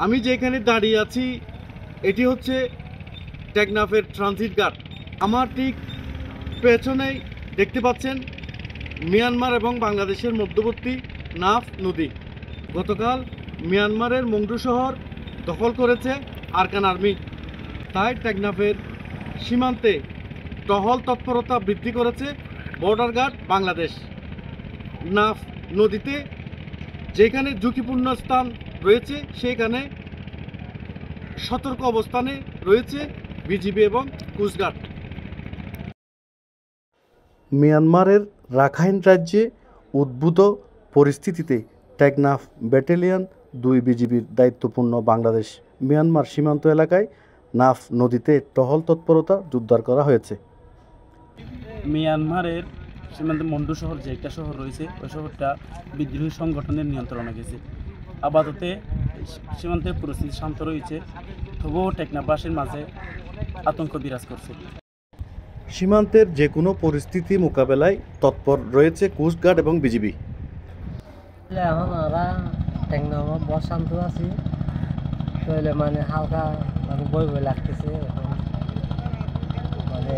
আমি যেখানে দাঁড়িয়ে আছি এটি হচ্ছে টেকনাফের ট্রানজিট ঘাট। আমার ঠিক পেছনেই দেখতে পাচ্ছেন মিয়ানমার এবং বাংলাদেশের মধ্যবর্তী নাফ নদী। গতকাল মিয়ানমারের মংডু শহর দখল করেছে আরাকান আর্মি, তাই টেকনাফের সীমান্তে টহল তৎপরতা বৃদ্ধি করেছে বর্ডার গার্ড বাংলাদেশ। নাফ নদীতে যেখানে ঝুঁকিপূর্ণ স্থান রয়েছে সেখানে সতর্ক অবস্থানে রয়েছে বিজিবি এবং কোস্টগার্ড। মিয়ানমারের রাখাইন রাজ্যে উদ্ভূত পরিস্থিতিতে টেকনাফ ব্যাটালিয়ন 2 বিজিবির দায়িত্বপূর্ণ বাংলাদেশ মিয়ানমার সীমান্ত এলাকায় নাফ নদীতে টহল তৎপরতা জোরদার করা হয়েছে। মিয়ানমারের সীমান্তে মন্ডু শহর যে একটা শহর রয়েছে ওই শহরটা বিদ্রোহী সংগঠনের নিয়ন্ত্রণে গেছে। আপাতত সীমান্তের পরিস্থিতি শান্ত রয়েছে, তবুও টেকনাফবাসীর মাঝে আতঙ্ক বিরাজ করছে। সীমান্তের যে কোনো পরিস্থিতি মোকাবেলায় তৎপর রয়েছে কোস্টগার্ড এবং বিজিবি। এখন আমরা টেকনাফ বড় শান্ত আছি, তাহলে মানে হালকা মানে বই বই লাগতেছে এখন মানে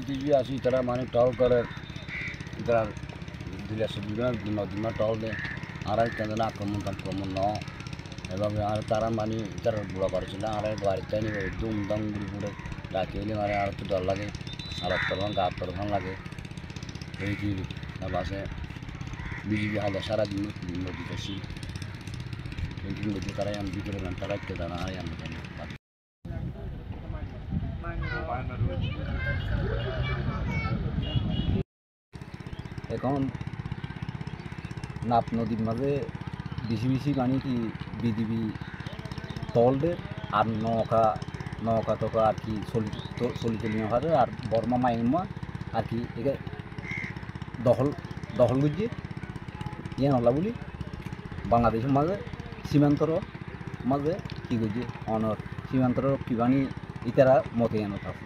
টিভি আসি তারা মানে টল করে তারা দিন টল দেয় আর কেন আক্রমণ ন এভাবে আর তারা মানে তারা বুড়া পারছিল আর বাড়িতে নিবে দুম দম ঘুরে ঘুরে রাতে এলে মানে আর একটু ডর লাগে আর তরফান গা তরফান লাগে এই কি বাসে বিজিবি হাজার সারাদিন নদী আসি এই নদী তারাই আমি ভিতরে তারা একটা জানা আর আমি জানি। এখন নাপ নদীর মাঝে বেশি বেশি মানে কি বিজিবি তলদের আর নৌকা টকা আর কি চলিত নিয়ে হয় আর বর্মা মাইমা আর কি একে দখল করছে ইয়ে নলা বলি বাংলাদেশের মাঝে সীমান্তর মাঝে কি করছে অনর সীমান্তর কিবানি ইতারা মতে এনে থাকে।